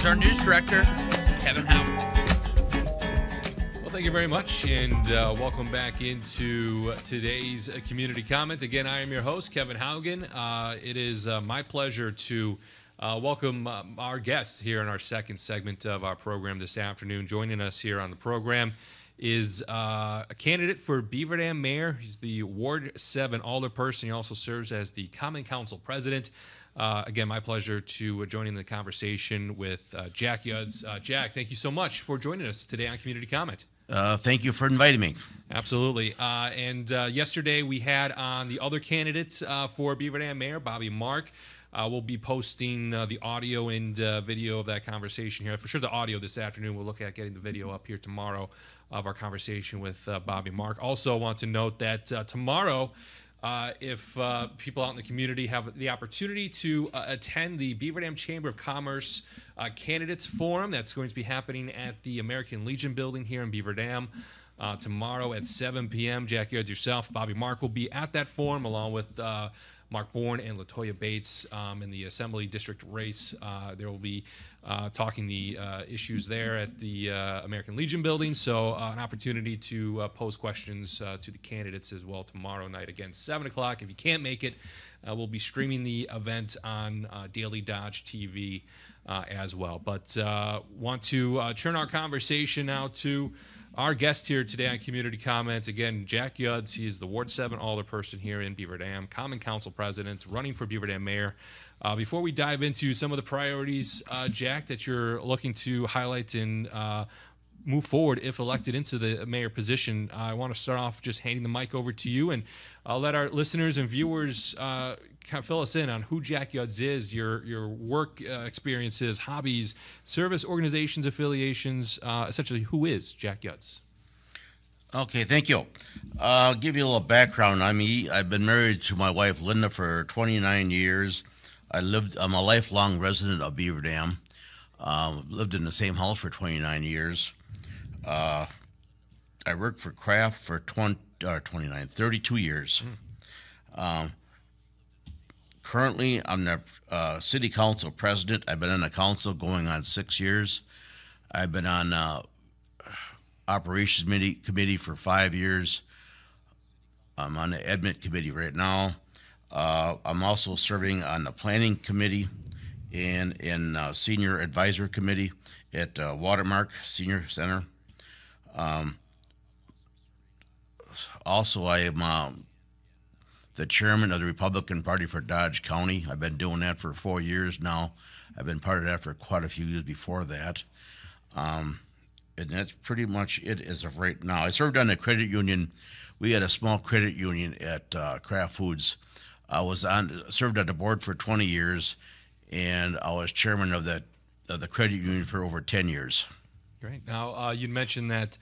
is our news director, Kevin Howard. Well, thank you very much, and welcome back into today's community comment. Again, I am your host, Kevin Haugen. It is my pleasure to welcome our guest here in our second segment of our program this afternoon. Joining us here on the program is a candidate for Beaver Dam Mayor. He's the Ward 7 Alderperson. He also serves as the Common Council President. Again, my pleasure to joining the conversation with Jack Yuds. Jack, thank you so much for joining us today on Community Comment. Thank you for inviting me. Absolutely. And yesterday we had on the other candidates for Beaver Dam Mayor, Bobby Mark. We'll be posting the audio and video of that conversation here. For sure the audio this afternoon. We'll look at getting the video up here tomorrow of our conversation with Bobby Mark. Also, I want to note that tomorrow, if people out in the community have the opportunity to attend the Beaver Dam Chamber of Commerce Candidates Forum, that's going to be happening at the American Legion building here in Beaver Dam tomorrow at 7 p.m. Jack Yuds, yourself, Bobby Mark will be at that forum along with Mark Bourne and Latoya Bates in the Assembly District race. There will be talking the issues there at the American Legion building. So an opportunity to pose questions to the candidates as well tomorrow night. Again, 7 o'clock. If you can't make it, we'll be streaming the event on Daily Dodge TV as well. But want to turn our conversation now to our guest here today on Community Comments. Again, Jack Yuds. He is the Ward 7 Alderperson here in Beaver Dam, Common Council President, running for Beaver Dam Mayor. Before we dive into some of the priorities, Jack, that you're looking to highlight and move forward if elected into the mayor position, I want to start off just handing the mic over to you, and I'll let our listeners and viewers kind of fill us in on who Jack Yuds is, your work experiences, hobbies, service organizations, affiliations, essentially who is Jack Yuds? Okay, thank you. I'll give you a little background on me. I've been married to my wife, Linda, for 29 years. I'm a lifelong resident of Beaver Dam. Lived in the same house for 29 years. I worked for Kraft for 32 years. Currently, I'm the city council president. I've been on the council going on 6 years. I've been on operations committee for 5 years. I'm on the admin committee right now. I'm also serving on the planning committee and in senior advisor committee at Watermark Senior Center. Also, I am the chairman of the Republican Party for Dodge County. I've been doing that for 4 years now. I've been part of that for quite a few years before that. And that's pretty much it as of right now. I served on the credit union. We had a small credit union at Kraft Foods. I served on the board for 20 years, and I was chairman of the credit union for over 10 years. Great. Now, you'd mentioned that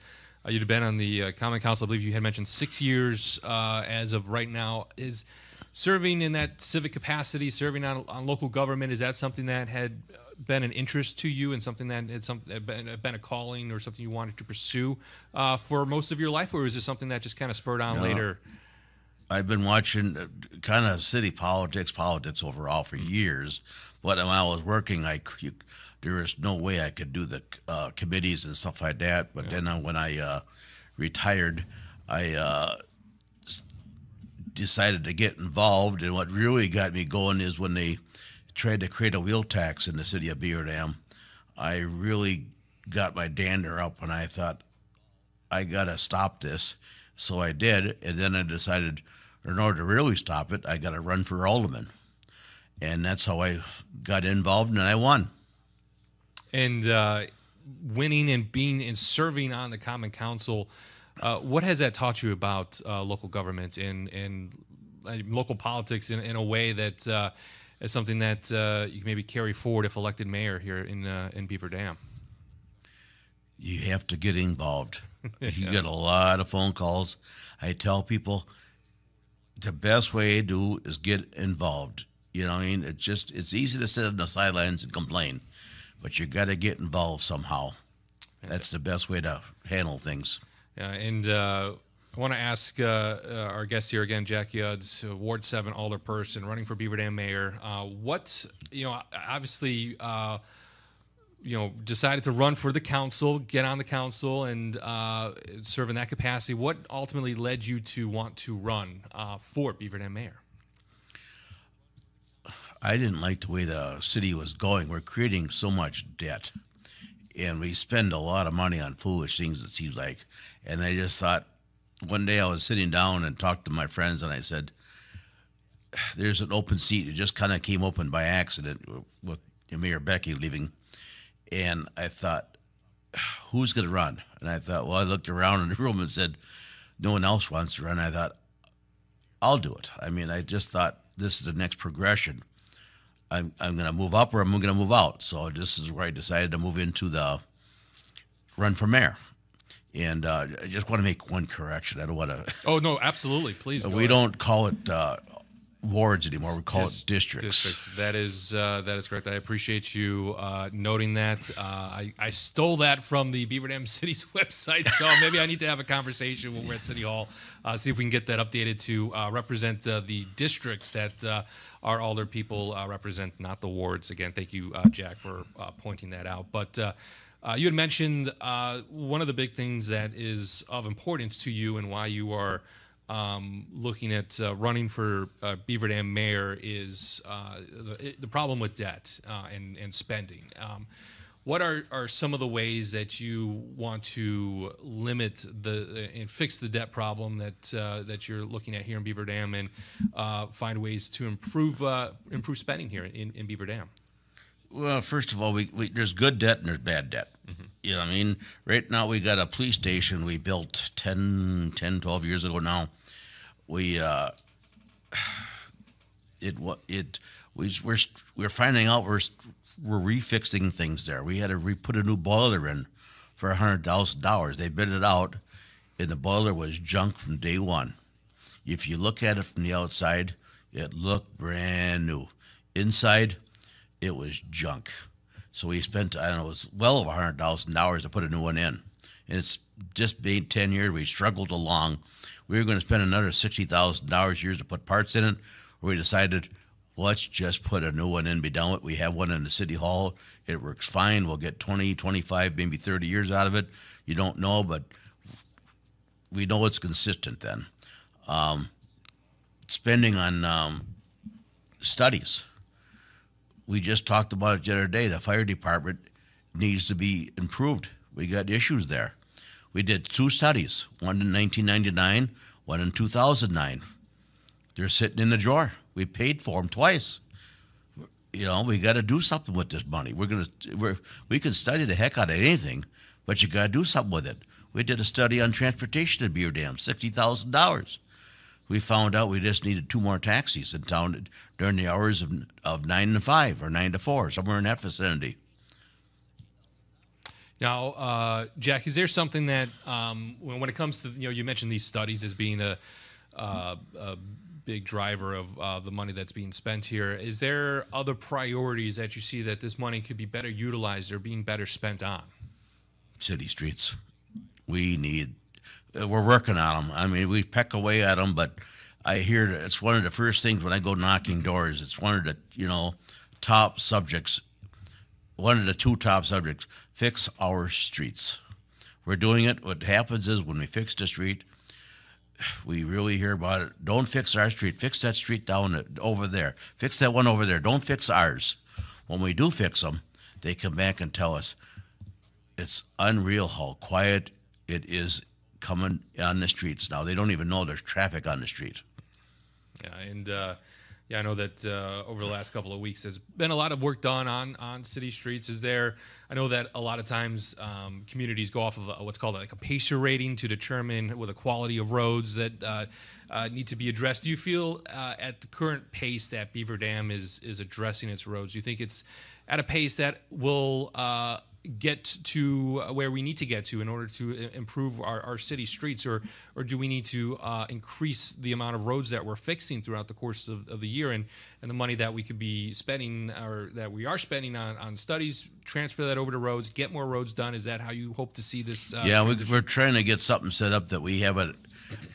you'd been on the Common Council. I believe you had mentioned 6 years as of right now. Is serving in that civic capacity, serving on local government, is that something that had been an interest to you and something that had been a calling or something you wanted to pursue for most of your life, or is this something that just kind of spurred on later? I've been watching kind of city politics overall for years, but when I was working, there was no way I could do the committees and stuff like that. But then when I retired, I decided to get involved. And what really got me going is when they tried to create a wheel tax in the city of Beaver Dam. I really got my dander up, and I thought, I got to stop this. So I did, and then I decided, in order to really stop it, I got to run for alderman. And that's how I got involved, and I won. And winning and being and serving on the Common Council, what has that taught you about local government and local politics in a way that is something that you can maybe carry forward if elected mayor here in Beaver Dam? You have to get involved. You get a lot of phone calls. I tell people the best way to do is get involved. You know what I mean? It's easy to sit on the sidelines and complain, but you got to get involved somehow. That's the best way to handle things. Yeah, and I want to ask our guest here again, Jack Yuds, Ward 7 Alderperson, running for Beaver Dam Mayor. Obviously, decided to run for the council, get on the council, and serve in that capacity. What ultimately led you to want to run for Beaver Dam mayor? I didn't like the way the city was going. We're creating so much debt, and we spend a lot of money on foolish things, it seems like. And I just thought, one day I was sitting down and talked to my friends, and I said, there's an open seat. It just kind of came open by accident with Mayor Becky leaving. And I thought, who's going to run? And I thought, well, I looked around in the room and said, no one else wants to run. I thought, I'll do it. I mean, I just thought this is the next progression. I'm going to move up or I'm going to move out. So this is where I decided to move into the run for mayor. And I just want to make one correction. I don't want to. Oh, no, absolutely. Please. We don't call it wards anymore. We call it districts. That is correct. I appreciate you noting that. I stole that from the Beaver Dam City's website, so maybe I need to have a conversation when we're at City Hall, see if we can get that updated to represent the districts that our alder people represent, not the wards. Again, thank you, Jack, for pointing that out. But you had mentioned one of the big things that is of importance to you and why you are looking at running for Beaver Dam mayor is the problem with debt and spending. What are some of the ways that you want to limit and fix the debt problem that you're looking at here in Beaver Dam, and find ways to improve spending here in Beaver Dam? Well, first of all, there's good debt and there's bad debt. Mm-hmm. You know what I mean? Right now we got a police station we built 10, 12 years ago now. We're finding out we're refixing things there. We had to put a new boiler in for $100,000. They bid it out, and the boiler was junk from day one. If you look at it from the outside, it looked brand new. Inside, it was junk. So we spent, I don't know, it was well over $100,000 to put a new one in. And it's just been 10 years. We struggled along. We were going to spend another $60,000 years to put parts in it. We decided, let's just put a new one in, be done with it. We have one in the city hall. It works fine. We'll get 20, 25, maybe 30 years out of it. You don't know, but we know it's consistent then. Spending on studies. We just talked about it the other day. The fire department needs to be improved. We got issues there. We did 2 studies, one in 1999, one in 2009. They're sitting in the drawer. We paid for them twice. You know, we got to do something with this money. We can study the heck out of anything, but you got to do something with it. We did a study on transportation at Beaver Dam, $60,000. We found out we just needed 2 more taxis in town during the hours of 9 to 5 or 9 to 4, somewhere in that vicinity. Now, Jack, is there something that when it comes to, you mentioned these studies as being a big driver of the money that's being spent here. Is there other priorities that you see that this money could be better utilized or being better spent on? City streets. We're working on them. I mean, we peck away at them, but I hear that it's one of the first things when I go knocking doors. It's one of the, top subjects. One of the 2 top subjects, fix our streets. We're doing it. What happens is when we fix the street, we really hear about it. Don't fix our street. Fix that street down over there. Fix that one over there. Don't fix ours. When we do fix them, they come back and tell us it's unreal how quiet it is coming on the streets now. They don't even know there's traffic on the street. Yeah, and I know that over the last couple of weeks there's been a lot of work done on city streets. I know that a lot of times communities go off of what's called like a PACER rating to determine the quality of roads that need to be addressed. Do you feel at the current pace that Beaver Dam is addressing its roads, do you think it's at a pace that will get to where we need to get to in order to improve our city streets, or do we need to increase the amount of roads that we're fixing throughout the course of the year, and the money that we could be spending or that we are spending on studies, transfer that over to roads, get more roads done? Is that how you hope to see this? We're trying to get something set up that we have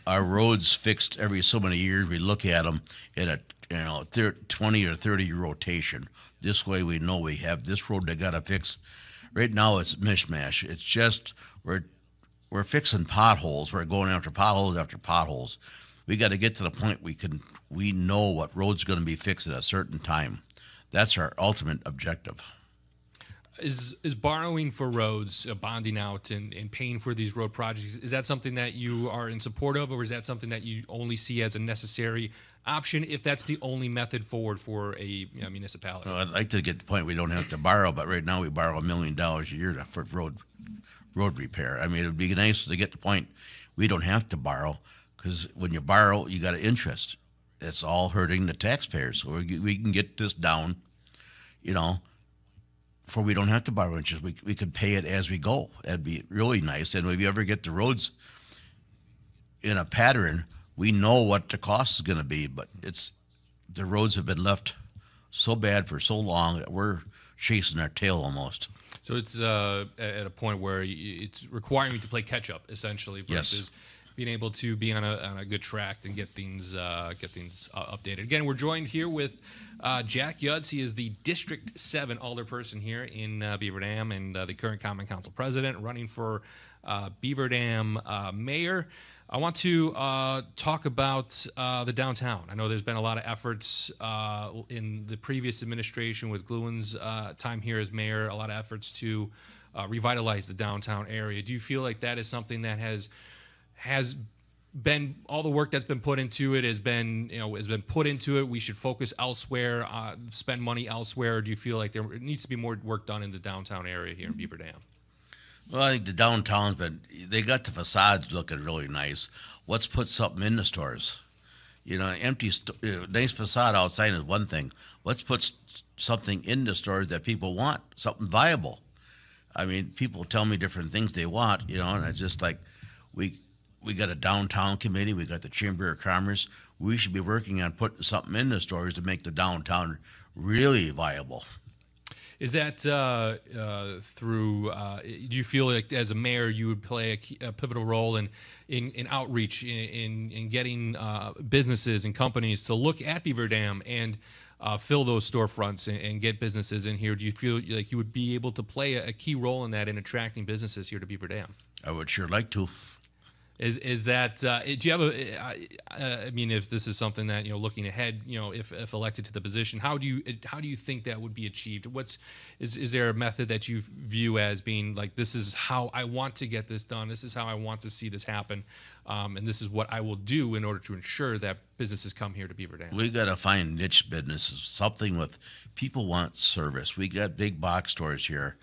our roads fixed every so many years. We look at them in a 20 or 30 year rotation. This way we know we have this road they got to fix Right now, it's mishmash. It's just we're fixing potholes. We're going after potholes after potholes. We got to get to the point we know what road's going to be fixed at a certain time. That's our ultimate objective. Is borrowing for roads, bonding out and paying for these road projects, is that something that you are in support of, or is that something that you only see as a necessary option if that's the only method forward for a municipality? I'd like to get to the point we don't have to borrow, but right now we borrow $1 million a year for road repair. I mean, it would be nice to get to the point we don't have to borrow, because when you borrow, you got an interest. It's all hurting the taxpayers. So we can get this down, for we don't have to borrow interest. We could pay it as we go. That'd be really nice. And if you ever get the roads in a pattern, we know what the cost is going to be. But the roads have been left so bad for so long that we're chasing our tail almost. So it's at a point where it's requiring you to play catch up, essentially, versus being able to be on a good track and get things updated. Again, we're joined here with Jack Yuds. He is the District 7 alderperson here in Beaver Dam and the current Common Council president, running for Beaver Dam mayor. I want to talk about the downtown. I know there's been a lot of efforts in the previous administration with Gluin's time here as mayor, a lot of efforts to revitalize the downtown area. Do you feel like that is something that has been, all the work that's been put into it has been put into it? We should focus elsewhere, spend money elsewhere. Or do you feel like there needs to be more work done in the downtown area here in Beaver Dam? Well, I think the downtown's they got the facades looking really nice. Let's put something in the stores. Nice facade outside is one thing. Let's put something in the stores that people want, something viable. I mean, people tell me different things they want, and it's just like we got a downtown committee. We got the Chamber of Commerce. We should be working on putting something in the stores to make the downtown really viable. Is that through? Do you feel like as a mayor you would play a pivotal role in outreach, in getting businesses and companies to look at Beaver Dam and fill those storefronts and get businesses in here? Do you feel like you would be able to play a key role in that, in attracting businesses here to Beaver Dam? I would sure like to. Is that do you have I mean, if this is something that looking ahead, if elected to the position, how do you think that would be achieved? Is there a method that you view as being like, this is how I want to get this done, this is how I want to see this happen, and this is what I will do in order to ensure that businesses come here to Beaver Dam? We got to find niche businesses, something with people want service. We got big box stores here.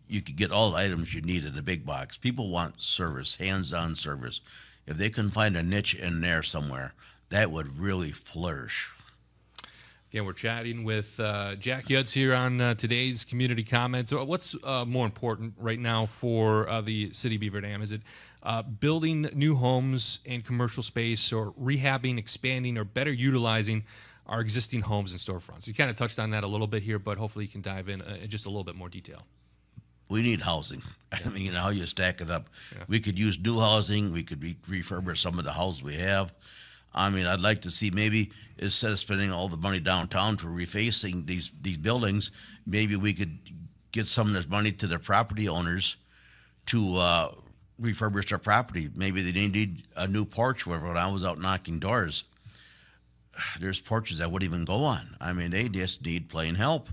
You could get all the items you need in a big box. People want service, hands-on service. If they can find a niche in there somewhere, that would really flourish. Again, we're chatting with Jack Yuds here on today's Community Comments. What's more important right now for the city of Beaver Dam? Is it building new homes and commercial space, or rehabbing, expanding, or better utilizing our existing homes and storefronts? You kind of touched on that a little bit here, but hopefully you can dive in just a little bit more detail. We need housing. I mean, how you stack it up. Yeah. We could use new housing. We could refurbish some of the houses we have. I mean, I'd like to see, maybe instead of spending all the money downtown for refacing these buildings, maybe we could get some of this money to the property owners to refurbish their property. Maybe they need a new porch. Wherever, when I was out knocking doors, there's porches that wouldn't even go on. I mean, they just need plain help.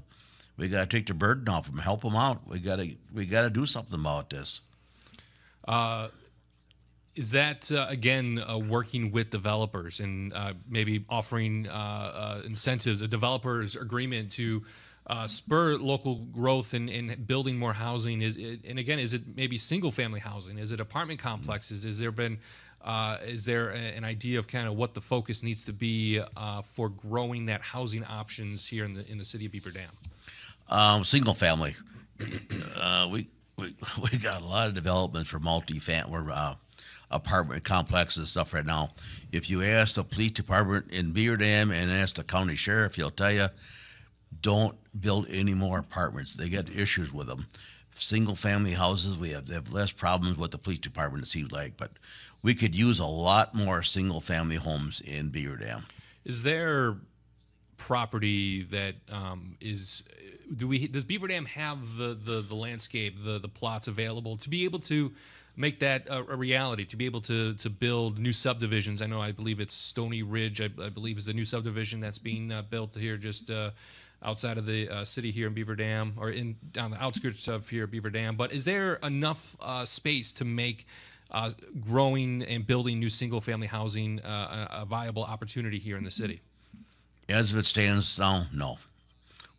We got to take the burden off them, help them out. We got to do something about this. Is that again working with developers and maybe offering incentives, a developers agreement to spur local growth and building more housing? And again, is it maybe single family housing? Is it apartment complexes? Is there an idea of kind of what the focus needs to be for growing that housing options here in the city of Beaver Dam? Single family. We got a lot of development for multi-family apartment complexes and stuff right now. If you ask the police department in Beaver Dam and ask the county sheriff, he'll tell you, don't build any more apartments. They get issues with them. Single family houses, they have less problems with the police department, it seems like, but we could use a lot more single family homes in Beaver Dam. Is there property that does Beaver Dam have the landscape, the plots available to be able to make that a reality, to be able to build new subdivisions? I believe it's Stony Ridge, I believe is the new subdivision that's being built here just outside of the city here in Beaver Dam, or on the outskirts of here Beaver Dam. But is there enough space to make growing and building new single-family housing a viable opportunity here in the city? As it stands now, no.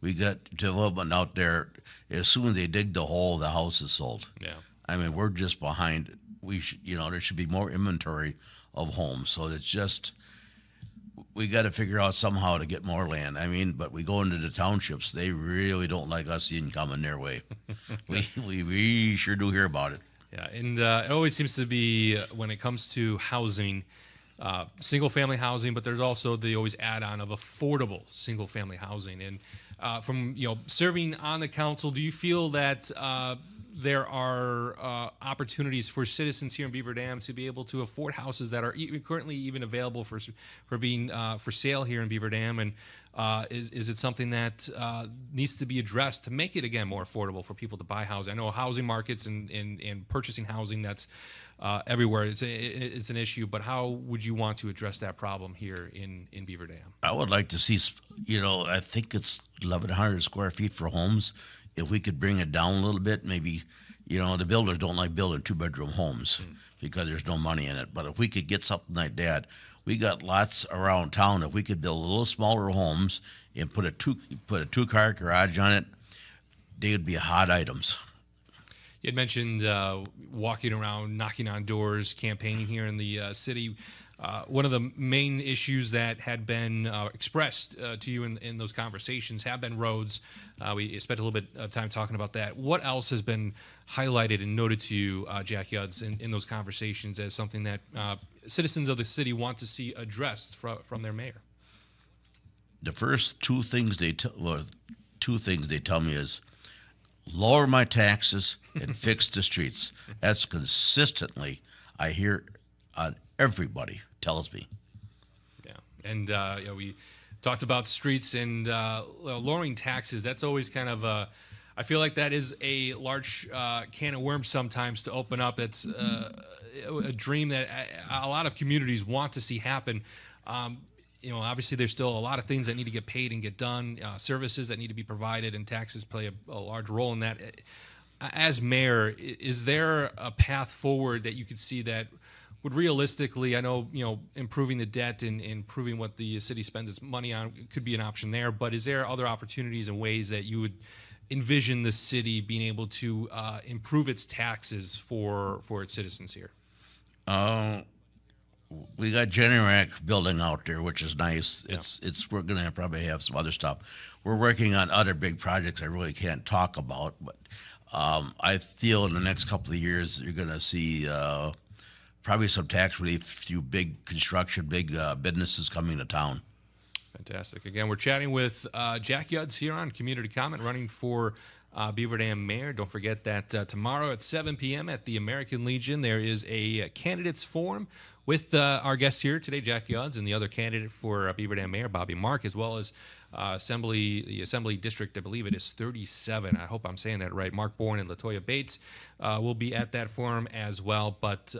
We got development out there. As soon as they dig the hole, the house is sold. Yeah. I mean, we're just behind. There should be more inventory of homes. So it's just, we got to figure out somehow to get more land. I mean, but we go into the townships, they really don't like us even coming their way. we sure do hear about it. Yeah, and it always seems to be when it comes to housing, single-family housing, but there's also the always add-on of affordable single-family housing. And from serving on the council, do you feel that there are opportunities for citizens here in Beaver Dam to be able to afford houses that are currently even available for being for sale here in Beaver Dam? And is it something that needs to be addressed to make it again more affordable for people to buy housing? I know housing markets and purchasing housing, that's everywhere. It's an issue, but how would you want to address that problem here in Beaver Dam? I would like to see, I think it's 1,100 square feet for homes. If we could bring it down a little bit, maybe, the builders don't like building 2-bedroom homes because there's no money in it. But if we could get something like that, we got lots around town. If we could build a little smaller homes and put a 2-car garage on it, they would be hot items. You had mentioned walking around, knocking on doors, campaigning here in the city. One of the main issues that had been expressed to you in those conversations have been roads. We spent a little bit of time talking about that. What else has been highlighted and noted to you, Jack Yuds, in those conversations as something that citizens of the city want to see addressed from their mayor? The first two things they tell me is lower my taxes and fix the streets. That's consistently I hear everybody tells me. Yeah, and we talked about streets and lowering taxes. That's always kind of I feel like that is a large can of worms sometimes to open up. That's a dream that a lot of communities want to see happen. Obviously there's still a lot of things that need to get paid and get done, services that need to be provided, and taxes play a large role in that. As mayor, is there a path forward that you could see that would realistically, I know, improving the debt and improving what the city spends its money on could be an option there, but is there other opportunities and ways that you would envision the city being able to improve its taxes for its citizens here? We got Generac building out there, which is nice. Yeah. We're gonna probably have some other stuff. We're working on other big projects I really can't talk about, but I feel in the next couple of years you're gonna see probably some tax relief to big construction, big businesses coming to town. Fantastic. Again, we're chatting with Jack Yuds here on Community Comment, running for Beaver Dam Mayor. Don't forget that tomorrow at 7 p.m. at the American Legion, there is a candidates forum with our guests here today, Jack Yuds, and the other candidate for Beaver Dam Mayor, Bobby Mark, as well as the Assembly District, I believe it is 37. I hope I'm saying that right. Mark Bourne and Latoya Bates will be at that forum as well. But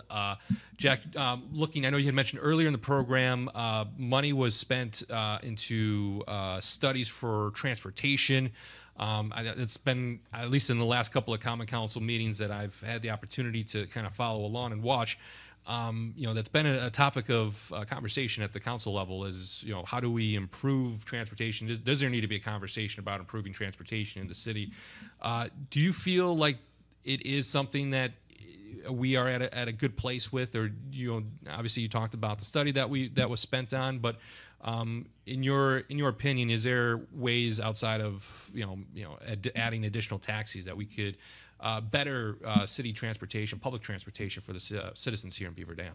Jack, I know you had mentioned earlier in the program, money was spent into studies for transportation. It's been, at least in the last couple of Common Council meetings that I've had the opportunity to kind of follow along and watch, that's been a topic of conversation at the council level is, how do we improve transportation? Does there need to be a conversation about improving transportation in the city? Do you feel like it is something that we are at a good place with, or, obviously you talked about the study that was spent on, but in your opinion, is there ways outside of adding additional taxis that we could better city transportation, public transportation for the citizens here in Beaver Dam?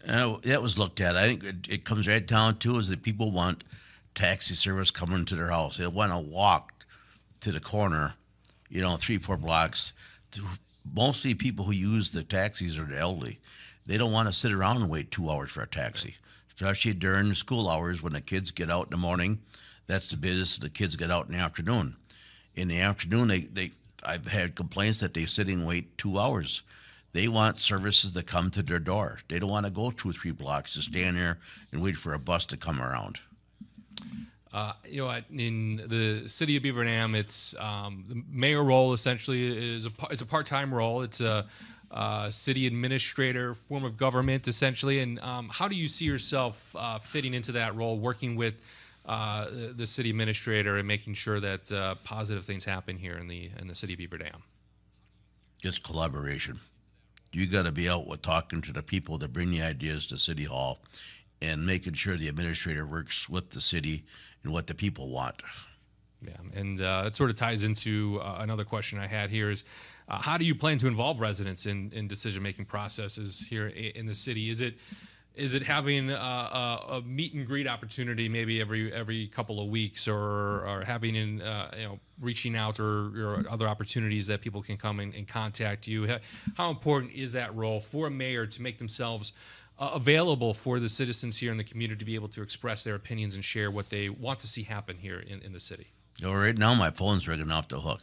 That was looked at. I think it comes right down to is that people want taxi service coming to their house. They want to walk to the corner, 3-4 blocks. Mostly people who use the taxis are the elderly. They don't want to sit around and wait 2 hours for a taxi, especially during school hours when the kids get out in the morning. That's the business. The kids get out in the afternoon. In the afternoon, I've had complaints that they sit and wait 2 hours. They want services to come to their door. They don't want to go 2 or 3 blocks to stand there and wait for a bus to come around. In the city of Beaver Dam, it's the mayor role essentially is it's a part-time role. It's a city administrator form of government essentially. And how do you see yourself fitting into that role, working with the city administrator and making sure that positive things happen here in the city of Beaver Dam? It's collaboration. You got to be out with talking to the people that bring the ideas to City Hall and making sure the administrator works with the city and what the people want. Yeah, and it sort of ties into another question I had here is, how do you plan to involve residents in decision-making processes here in the city? Is it having a meet and greet opportunity maybe every couple of weeks, or having reaching out or other opportunities that people can come and contact you? How important is that role for a mayor to make themselves available for the citizens here in the community to be able to express their opinions and share what they want to see happen here in the city? Right now, my phone's ringing off the hook.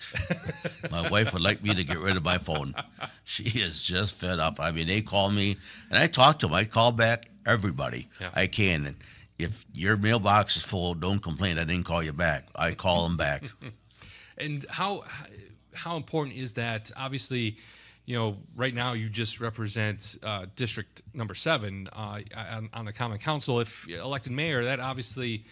My wife would like me to get rid of my phone. She is just fed up. I mean, they call me, and I talk to them. I call back everybody I can. And if your mailbox is full, don't complain. I didn't call you back. I call them back. And how important is that? Obviously, right now you just represent District Number 7 on the Common Council. If elected mayor, that obviously,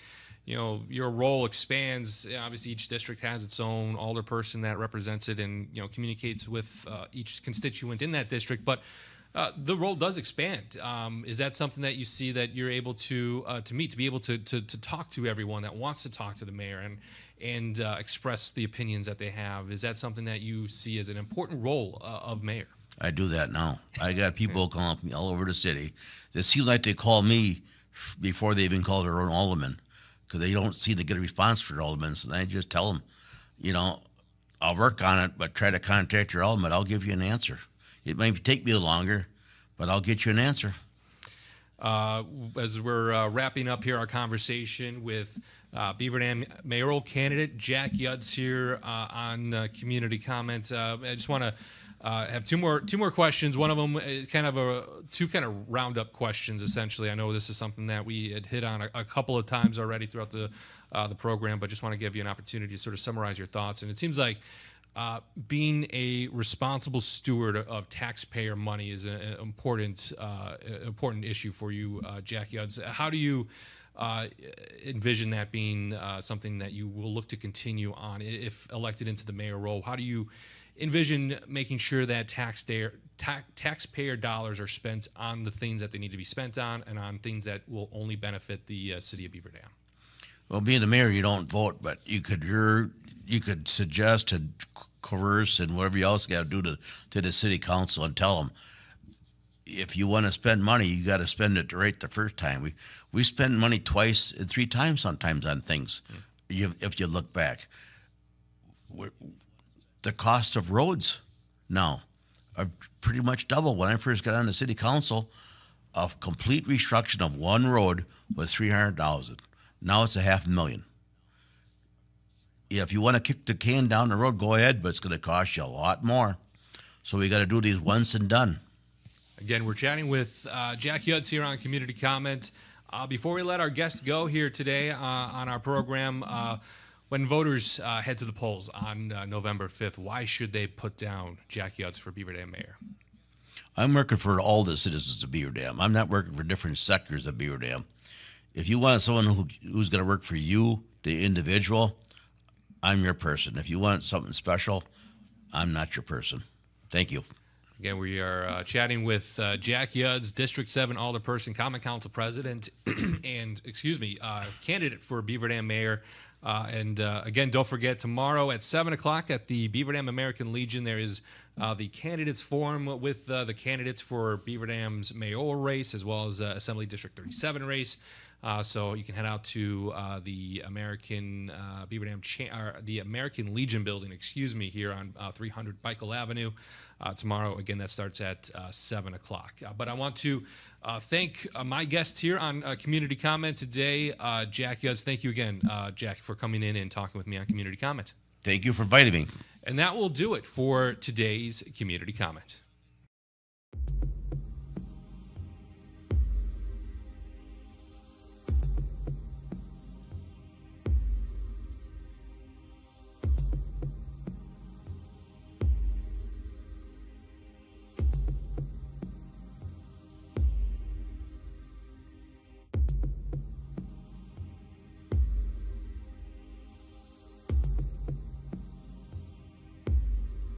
your role expands. Obviously, each district has its own alderperson that represents it and communicates with each constituent in that district. But the role does expand. Is that something that you see that you're able to meet, to be able to talk to everyone that wants to talk to the mayor and express the opinions that they have? Is that something that you see as an important role of mayor? I do that now. I got people calling me all over the city. It seems like they call me before they even call their own alderman, because they don't seem to get a response for their aldermen. So I just tell them, I'll work on it, but try to contact your alderman. I'll give you an answer. It may take me longer, but I'll get you an answer. As we're wrapping up here our conversation with Beaver Dam mayoral candidate Jack Yuds here on community comments, I just want to have two more questions. One of them is two roundup questions essentially. I know this is something that we had hit on a couple of times already throughout the program, but just want to give you an opportunity to sort of summarize your thoughts. And it seems like being a responsible steward of taxpayer money is an important issue for you, Jack Yuds. How do you envision that being something that you will look to continue on if elected into the mayor role? How do you envision making sure that taxpayer dollars are spent on the things that they need to be spent on and on things that will only benefit the city of Beaver Dam? Well, being the mayor, you don't vote, but you could suggest and coerce and whatever else you got to do to the city council and tell them, if you want to spend money, you got to spend it right the first time. We spend money twice and 3 times sometimes on things. If you look back, the cost of roads now are pretty much double. When I first got on the city council, a complete restructuring of one road was $300,000. Now it's $500,000. If you want to kick the can down the road, go ahead, but it's going to cost you a lot more. So we got to do these once and done. Again, we're chatting with Jack Yuds here on Community Comment. Before we let our guests go here today on our program, when voters head to the polls on November 5th, why should they put down Jack Yuds for Beaver Dam mayor? I'm working for all the citizens of Beaver Dam. I'm not working for different sectors of Beaver Dam. If you want someone who's going to work for you, the individual, I'm your person. If you want something special, I'm not your person. Thank you. Again, we are chatting with Jack Yuds, District 7 Alderperson, Common Council President, and, candidate for Beaver Dam Mayor. Again, don't forget, tomorrow at 7 o'clock at the Beaver Dam American Legion, there is the candidates forum with the candidates for Beaver Dam's mayoral race, as well as Assembly District 37 race. So you can head out to the American Beaver Dam, the American Legion building, here on 300 Michael Avenue tomorrow. Again, that starts at 7 o'clock. But I want to thank my guest here on Community Comment today, Jack Yuds. Thank you again, Jack, for coming in and talking with me on Community Comment. Thank you for inviting me. And that will do it for today's community comment.